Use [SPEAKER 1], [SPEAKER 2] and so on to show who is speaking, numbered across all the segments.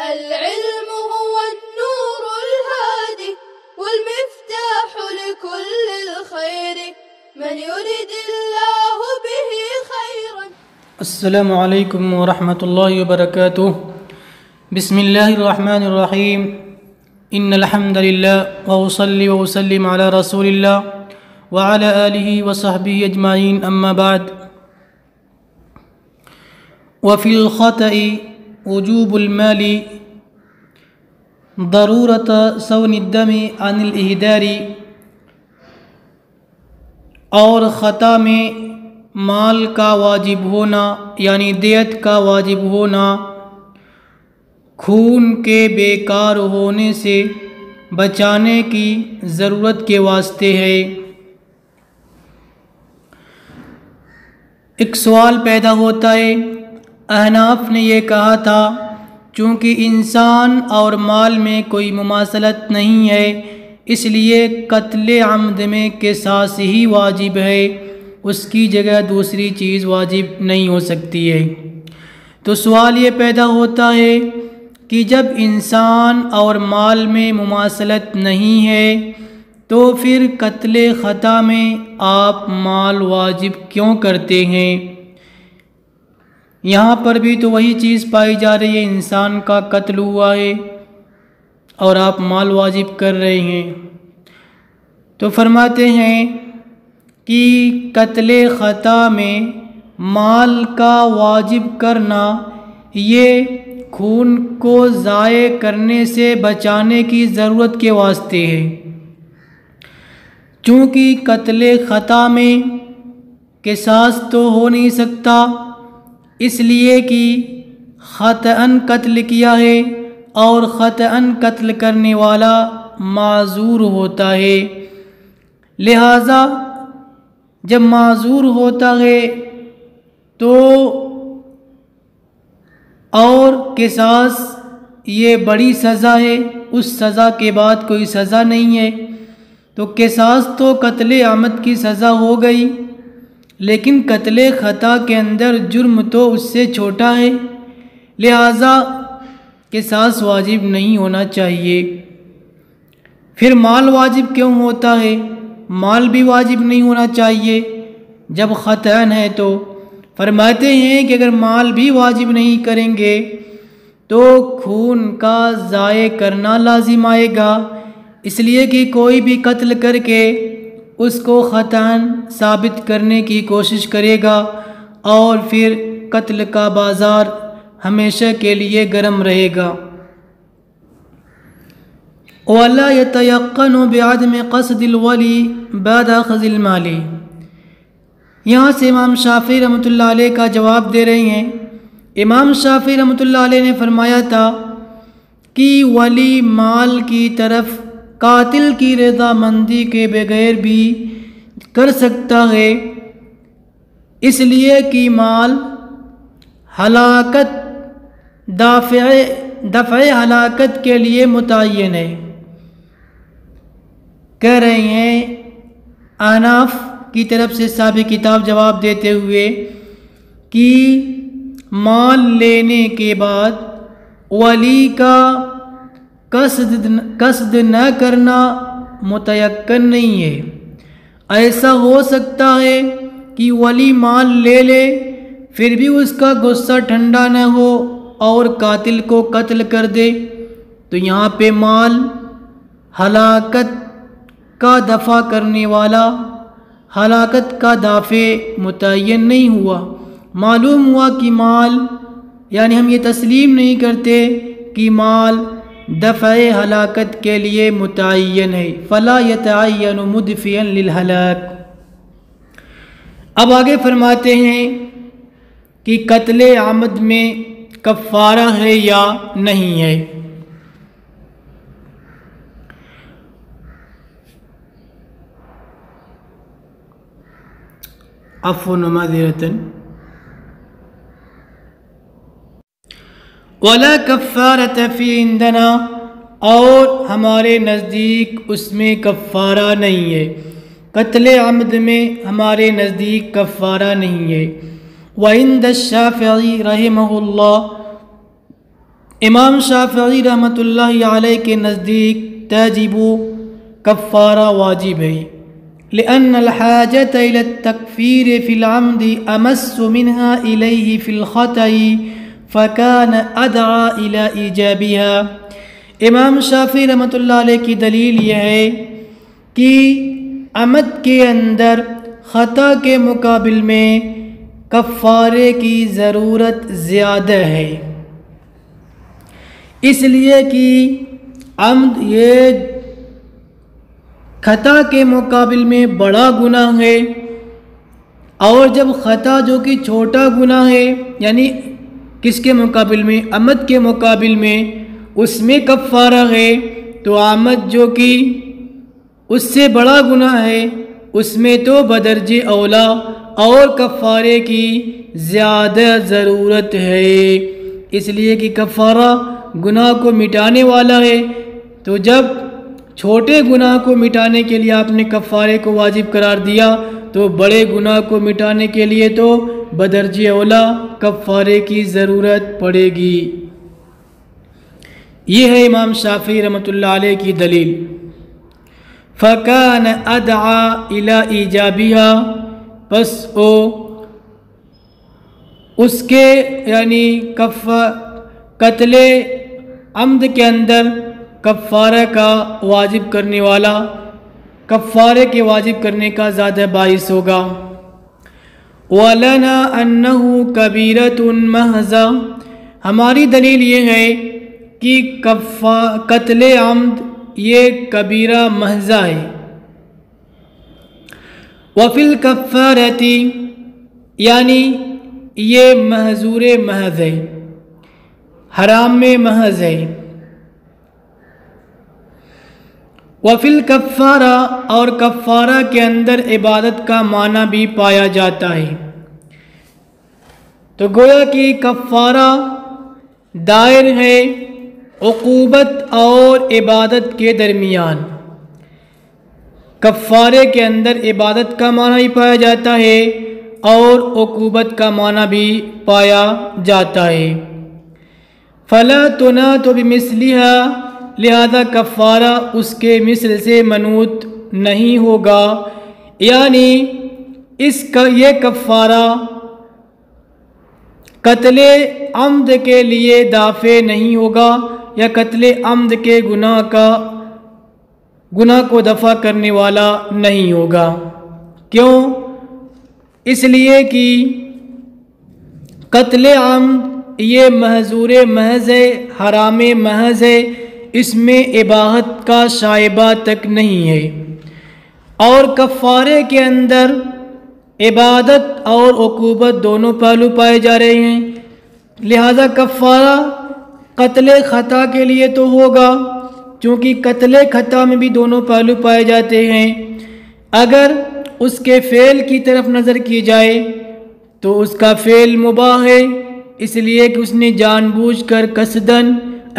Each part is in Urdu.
[SPEAKER 1] العلم هو النور الهادي والمفتاح لكل الخير من يريد الله به خيرا.
[SPEAKER 2] السلام علیکم ورحمۃ اللہ وبرکاتہ. بسم اللہ الرحمن الرحیم. ان الحمد للہ واصلی واسلم علی رسول اللہ وعلی آلہ وصحبہ اجمعین. اما بعد. وفی الخطأ وجوب المال ضرورت صون الدم عن الاہدار. اور خطا میں مال کا واجب ہونا یعنی دیت کا واجب ہونا خون کے بیکار ہونے سے بچانے کی ضرورت کے واسطے ہے. ایک سوال پیدا ہوتا ہے. احناف نے یہ کہا تھا چونکہ انسان اور مال میں کوئی مماثلت نہیں ہے اس لیے قتل عمد میں قصاص ہی واجب ہے، اس کی جگہ دوسری چیز واجب نہیں ہو سکتی ہے. تو سوال یہ پیدا ہوتا ہے کہ جب انسان اور مال میں مماثلت نہیں ہے تو پھر قتل خطا میں آپ مال واجب کیوں کرتے ہیں؟ یہاں پر بھی تو وہی چیز پائی جا رہی ہے، انسان کا قتل ہوا ہے اور آپ مال واجب کر رہے ہیں. تو فرماتے ہیں کہ قتل خطا میں مال کا واجب کرنا یہ خون کو ضائع کرنے سے بچانے کی ضرورت کے واسطے ہے. چونکہ قتل خطا میں قصاص تو ہو نہیں سکتا اس لیے کہ خطأً قتل کیا ہے اور خطأً قتل کرنے والا معذور ہوتا ہے. لہذا جب معذور ہوتا ہے تو اور قصاص یہ بڑی سزا ہے، اس سزا کے بعد کوئی سزا نہیں ہے تو قصاص تو قتل عمد کی سزا ہو گئی، لیکن قتل خطا کے اندر جرم تو اس سے چھوٹا ہے، لہذا قصاص واجب نہیں ہونا چاہیے. پھر مال واجب کیوں ہوتا ہے؟ مال بھی واجب نہیں ہونا چاہیے جب خطأً ہے. تو فرماتے ہیں کہ اگر مال بھی واجب نہیں کریں گے تو خون کا ضائع کرنا لازم آئے گا، اس لیے کہ کوئی بھی قتل کر کے اس کو خطأً ثابت کرنے کی کوشش کرے گا اور پھر قتل کا بازار ہمیشہ کے لیے گرم رہے گا. وَلَا يَتَيَقَّنُ بِعَدْمِ قَصْدِ الْوَلِي بَعْدَ أَخْذِ الْمَالِ. یہاں سے امام شافعی رحمۃ اللہ علیہ کا جواب دے رہے ہیں. امام شافعی رحمۃ اللہ علیہ نے فرمایا تھا کہ ولی مال کی طرف قاتل کی رضامندی کے بغیر بھی کر سکتا ہے، اس لیے کہ مال ہلاکت دفع ہلاکت کے لیے متعین ہے. کہہ رہے ہیں احناف کی طرف سے صاحب کتاب جواب دیتے ہوئے کہ مال لینے کے بعد ولی کا قصد نہ کرنا متیقن نہیں ہے. ایسا ہو سکتا ہے کہ ولی مال لے لے پھر بھی اس کا غصہ ٹھنڈا نہ ہو اور قاتل کو قتل کر دے، تو یہاں پہ مال ہلاکت کا دفع کرنے والا ہلاکت کا دافع متعین نہیں ہوا. معلوم ہوا کہ مال یعنی ہم یہ تسلیم نہیں کرتے کہ مال دفع ہلاکت کے لیے متعین ہے. فلا يتعین مدفعا للہلاک. اب آگے فرماتے ہیں کہ قتل عمد میں کفارہ ہے یا نہیں ہے. عفوا ومعذرة. ولا کفارۃ فی عندنا. اور ہمارے نزدیک اس میں کفارہ نہیں ہے، قتل عمد میں ہمارے نزدیک کفارہ نہیں ہے. وعند الشافعی رحمہ اللہ، امام شافعی رحمۃ اللہ علیہ کے نزدیک تجب کفارہ واجب ہے، لأن الحاجة إلى التكفير في العمد أمس منها إليه في الخطأ فكان أدعى إلى إيجابها۔ امام شافعی رحمۃ اللہ علیہ کی دلیل یہ ہے کہ عمد کے اندر خطا کے مقابل میں کفارے کی ضرورت زیادہ ہے، اس لیے کہ عمد یہ خطا کے مقابل میں بڑا گناہ ہے، اور جب خطا جو کہ چھوٹا گناہ ہے، یعنی کس کے مقابل میں؟ عمد کے مقابل میں، اس میں کفارہ ہے، تو عمد جو کہ اس سے بڑا گناہ ہے اس میں تو بدرجہ اولا اور کفارے کی زیادہ ضرورت ہے، اس لیے کہ کفارہ گناہ کو مٹانے والا ہے۔ تو جب چھوٹے گناہ کو مٹانے کے لیے آپ نے کفارے کو واجب قرار دیا، تو بڑے گناہ کو مٹانے کے لیے تو بدرجہ اولا کفارے کی ضرورت پڑے گی۔ یہ ہے امام شافعی رحمۃ اللہ علیہ کی دلیل۔ فَكَانَ أَدْعَى إِلَىٰ إِيجَابِهَا، پس اس کے یعنی قتل عمد کے اندر کفارہ کا واجب کرنے والا کفارے کے واجب کرنے کا زیادہ باعث ہوگا۔ وَلَنَا أَنَّهُ كَبِيرَةٌ مَحْضَةٌ، ہماری دلیل یہ ہے کہ قتل عمد یہ کبیرہ محضہ ہے۔ وَفِي الْكَفَّارَةِ، یعنی یہ محظور محض ہے، حرام میں محض ہے۔ وَفِي الْكَفَّارَةِ، اور کفارہ کے اندر عبادت کا معنی بھی پایا جاتا ہے۔ تو گویا کہ کفارہ دائر ہے عقوبت اور عبادت کے درمیان۔ کفارے کے اندر عبادت کا معنی بھی پایا جاتا ہے اور عقوبت کا معنی بھی پایا جاتا ہے۔ فَلَا تُنَاطُ بِمِثْلِهَا، لہذا کفارہ اس کے مثل سے منوط نہیں ہوگا، یعنی یہ کفارہ قتل عمد کے لیے دافع نہیں ہوگا، یا قتل عمد کے گناہ کو دفع کرنے والا نہیں ہوگا۔ کیوں؟ اس لیے کہ قتل عمد یہ محظور محض ہے، حرام محض ہے، اس میں اباحت کا شائبہ تک نہیں ہے، اور کفارے کے اندر عبادت اور عقوبت دونوں پہلو پائے جا رہے ہیں، لہذا کفارہ قتل خطا کے لیے تو ہوگا، چونکہ قتل خطا میں بھی دونوں پہلو پائے جاتے ہیں۔ اگر اس کے فعل کی طرف نظر کی جائے تو اس کا فعل مباح ہے، اس لیے کہ اس نے جان بوجھ کر قصداً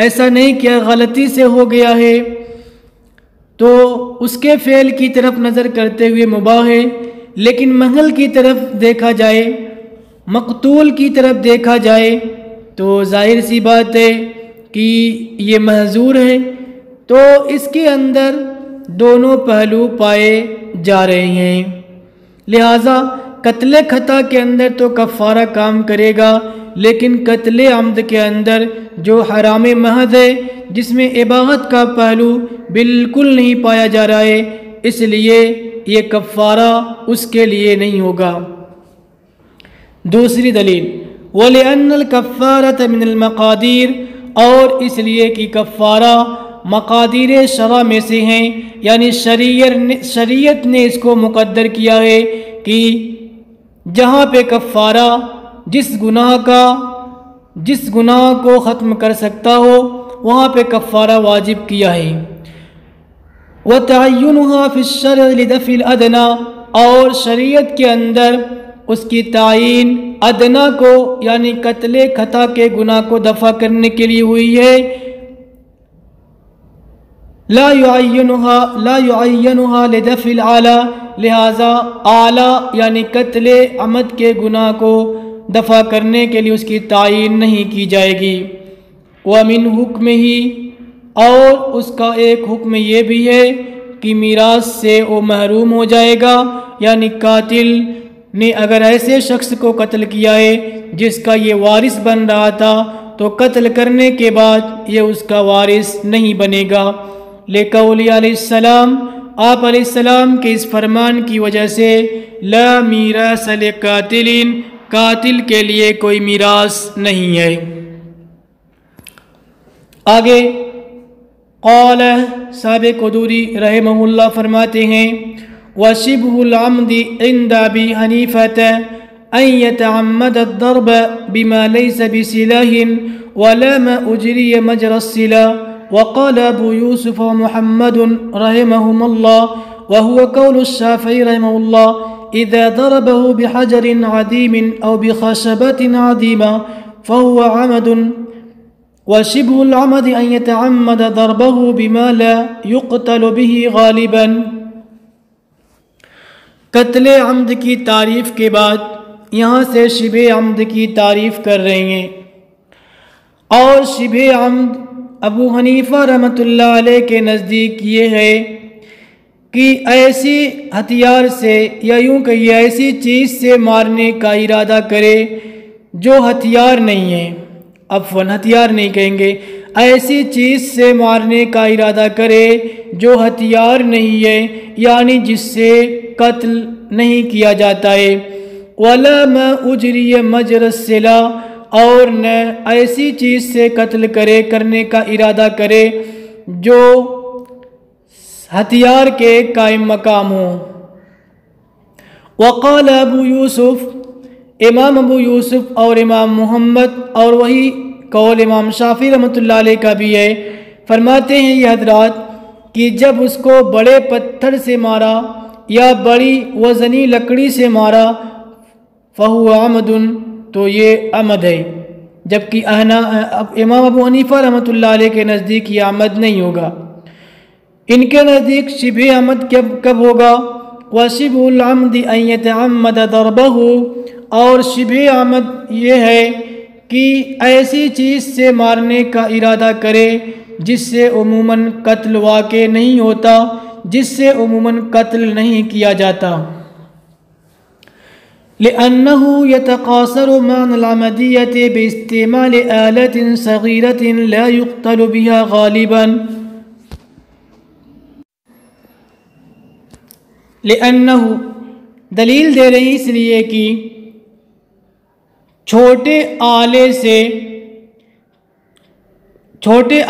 [SPEAKER 2] ایسا نہیں کیا، غلطی سے ہو گیا ہے، تو اس کے فعل کی طرف نظر کرتے ہوئے مباح ہے۔ لیکن محل کی طرف دیکھا جائے، مقتول کی طرف دیکھا جائے تو ظاہر سی بات ہے کہ یہ محظور ہے، تو اس کے اندر دونوں پہلو پائے جا رہے ہیں، لہذا قتل خطا کے اندر تو کفارہ کام کرے گا، لیکن قتل عمد کے اندر جو حرام محض ہے، جس میں اباحت کا پہلو بالکل نہیں پایا جا رہا ہے، اس لیے یہ کفارہ اس کے لیے نہیں ہوگا۔ دوسری دلیل، وَلِأَنَّ الْكَفَّارَةَ مِنَ الْمَقَادِيرِ، اور اس لیے کہ کفارہ مقادیر شرع میں سے ہیں، یعنی شریعت نے اس کو مقدر کیا ہے کہ جہاں پہ کفارہ جس گناہ کو ختم کر سکتا ہو وہاں پہ کفارہ واجب کیا ہے۔ وَتَعَيُّنُهَا فِي الشَّرْعِ لِدَفْعِ الْأَدْنَى، اور شریعت کے اندر اس کی تعین ادنا کو یعنی قتل خطا کے گناہ کو دفع کرنے کے لیے ہوئی ہے۔ لا يعينها لدفع العالی، لہذا اعلی یعنی قتل عمد کے گناہ کو دفع کرنے کے لیے اس کی تعین نہیں کی جائے گی۔ ومن حکمہ، اور اس کا ایک حکم یہ بھی ہے کہ میراث سے وہ محروم ہو جائے گا، یعنی قاتل نے اگر ایسے شخص کو قتل کیا ہے جس کا یہ وارث بن رہا تھا تو قتل کرنے کے بعد یہ اس کا وارث نہیں بنے گا۔ لقولی علیہ السلام، آپ علیہ السلام کے اس فرمان کی وجہ سے لا میراث لقاتل، قاتل کے لیے کوئی میراث نہیں ہے۔ آگے قال صاحب قدوری رحمہ اللہ فرماتے ہیں وشبه العمد عند ابي حنيفة ان يتعمد الضرب بما ليس بسلاح ولا ما اجري مجرى السلاح، وقال ابو يوسف ومحمد رحمهم الله وهو قول الشافعي رحمه الله اذا ضربه بحجر عديم او بخشبة عديمة فهو عمد، وشبه العمد ان يتعمد ضربه بما لا يقتل به غالبا۔ قتل عمد کی تعریف کے بعد یہاں سے شبہ عمد کی تعریف کر رہے ہیں، اور شبہ عمد ابو حنیفہ رحمۃ اللہ علیہ کے نزدیک یہ ہے کہ ایسی ہتھیار سے یا یوں کہیے ایسی چیز سے مارنے کا ارادہ کرے جو ہتھیار نہیں ہے، عفواً ہتھیار نہیں کہیں گے، ایسی چیز سے مارنے کا ارادہ کرے جو ہتھیار نہیں ہے، یعنی جس سے قتل نہیں کیا جاتا ہے۔ وَلَا مَا أُجْرِيَ مَجْرَى السِّلَاحِ، اور نہ ایسی چیز سے قتل کرنے کا ارادہ کرے جو ہتھیار کے قائم مقام ہو۔ وقال ابو یوسف، امام ابو یوسف اور امام محمد، اور وہی قول امام شافعی رحمۃ اللہ علیہ کا بھی ہے، فرماتے ہیں یہ حضرات کہ جب اس کو بڑے پتھر سے مارا یا بڑی وزنی لکڑی سے مارا فہو عمد، تو یہ عمد ہے، جبکہ امام ابو حنیفہ رحمۃ اللہ علیہ کے نزدیک یہ عمد نہیں ہوگا۔ ان کے نزدیک شبہ عمد کب ہوگا؟ وشبہ العمد ان یتعمد ضربہ، اور شبہ عمد یہ ہے کہ ایسی چیز سے مارنے کا ارادہ کرے جس سے عموماً قتل واقع نہیں ہوتا، جس سے عموماً قتل نہیں کیا جاتا۔ لأنه يتقاصر معنى العمدية باستعمال آلة صغيرة لا يقتل بها غالبا، لأنه دلیل دے رہی اس لیے کہ چھوٹے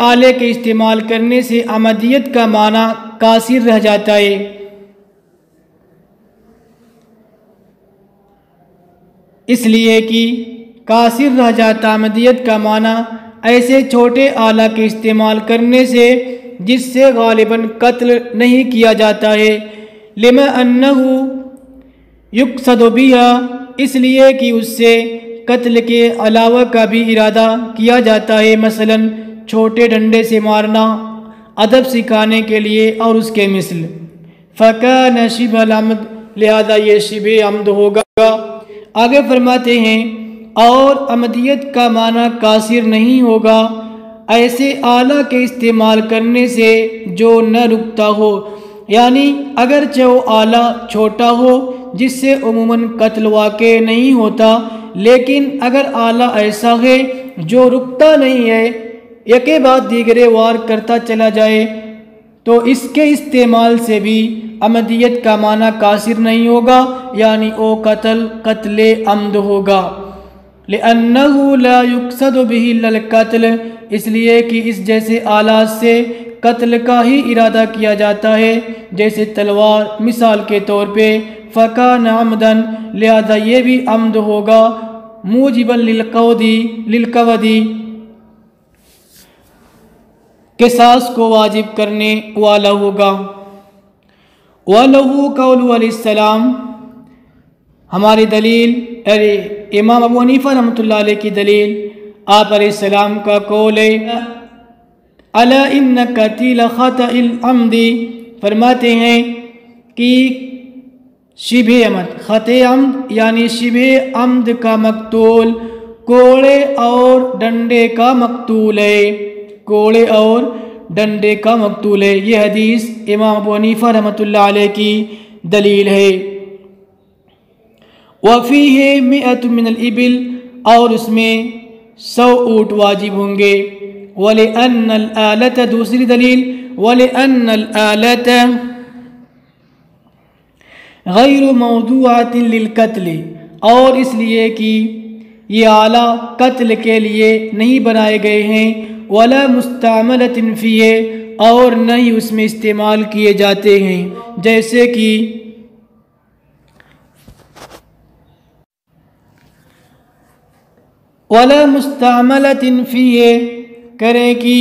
[SPEAKER 2] آلے کے استعمال کرنے سے عمدیت کا معنی قاصر رہ جاتا ہے، اس لیے کہ قاصر رہ جاتا عمدیت کا معنی ایسے چھوٹے آلہ کے استعمال کرنے سے جس سے غالباً قتل نہیں کیا جاتا ہے۔ لما انہ یقصد بہا، اس لیے کہ اس سے قتل کے علاوہ کا بھی ارادہ کیا جاتا ہے، مثلا چھوٹے ڈنڈے سے مارنا ادب سکھانے کے لیے اور اس کے مثل۔ فکان شبہ العمد، لہذا یہ شبہ عمد ہوگا۔ آگے فرماتے ہیں اور عمدیت کا معنی قاصر نہیں ہوگا ایسے آلہ کے استعمال کرنے سے جو نہ رکتا ہو، یعنی اگرچہ وہ آلہ چھوٹا ہو جس سے عموماً قتل واقع نہیں ہوتا، لیکن اگر آلہ ایسا ہے جو رکتا نہیں ہے، یکے بعد دیگرے وار کرتا چلا جائے، تو اس کے استعمال سے بھی عمدیت کا معنی قاصر نہیں ہوگا، یعنی وہ قتل عمد ہوگا۔ لأنه لا يقصد به الا القتل، اس لیے کہ اس جیسے آلات سے قتل کا ہی ارادہ کیا جاتا ہے، جیسے تلوار مثال کے طور پہ۔ فکان عمدا، لہذا یہ بھی عمد ہوگا، موجبا للقودی، قصاص کو واجب کرنے والا ہوگا۔ وَلَهُ قَوْلُ علیہ السلام، ہماری دلیل امام ابو حنیفہ رحمۃ اللہ علیہ کی دلیل آپ علیہ السلام کا قول ہے، الا ان قتیل خطأ العمد، فرماتے ہیں کہ شبہ عمد، خطأ عمد یعنی شبہ عمد کا مقتول کوڑے اور ڈنڈے کا مقتول ہے، کوڑے اور ڈنڈے کا مقتول ہے۔ یہ حدیث امام ابو حنیفہ رحمۃ اللہ علیہ کی دلیل ہے۔ وفیہ مئۃ من الابل، اور اس میں 100 اونٹ واجب ہوں گے۔ ولأن الآلۃ، دوسری دلیل، ولأن الآلۃ غیر موضوعۃ للقتل، اور اس لیے کہ یہ آلہ قتل کے لیے نہیں بنائے گئے ہیں، ولا مستعملۃ فیہ، اور نہ ہی اس میں استعمال کیے جاتے ہیں، جیسے کہ ولا مستعملۃ فیہ کریں کہ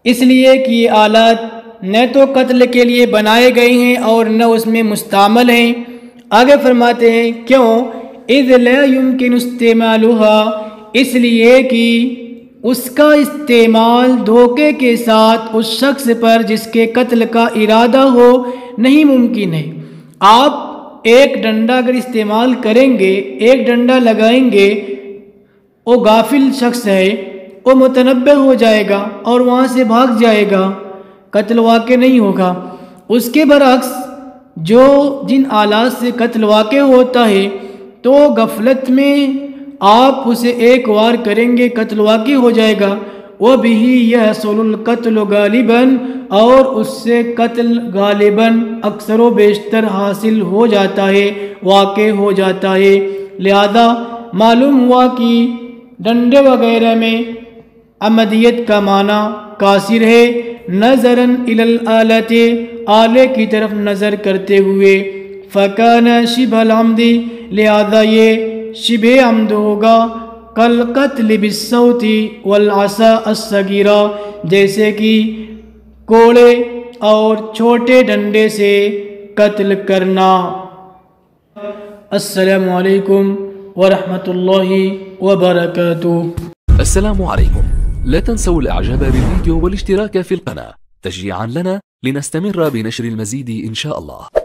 [SPEAKER 2] اس لیے کہ یہ آلات نہ تو قتل کے لیے بنائے گئے ہیں اور نہ اس میں مستعمل ہیں۔ آگے فرماتے ہیں کیوں؟ اذ لا يمكن استعمالها، اس لیے کہ اس کا استعمال دھوکے کے ساتھ اس شخص پر جس کے قتل کا ارادہ ہو نہیں ممکن ہے۔ آپ ایک ڈنڈا اگر استعمال کریں گے، ایک ڈنڈا لگائیں گے، وہ غافل شخص ہے، وہ متنبہ ہو جائے گا اور وہاں سے بھاگ جائے گا، قتل واقع نہیں ہوگا۔ اس کے برعکس جو جن آلات سے قتل واقع ہوتا ہے تو غفلت میں آپ اسے ایک وار کریں گے، قتل واقع ہو جائے گا۔ وَبِهِ يَحْصُلُ الْقَتْلُ غَالِبًا، اور اس سے قتل غالباً اکثر و بیشتر حاصل ہو جاتا ہے، واقع ہو جاتا ہے۔ لہذا معلوم ہوا کہ ڈنڈے وغیرہ میں عمدیت کا معنی قاصر ہے، نظراً الی الآلۃ، آلے کی طرف نظر کرتے ہوئے، فَكَانَ شِبْهَ الْعَمْدِ، لہذا یہ شبہ عمد ہوگا، کالقتل بالصوت والعصا الصغیرہ، جیسے کہ کوڑے اور چھوٹے ڈنڈے سے قتل کرنا۔ السلام علیکم ورحمۃ اللہ وبرکاتہ۔
[SPEAKER 3] السلام عليكم، لا تنسوا الاعجاب بالفيديو والاشتراك في القناة تشجيعا لنا لنستمر بنشر المزيد إن شاء الله.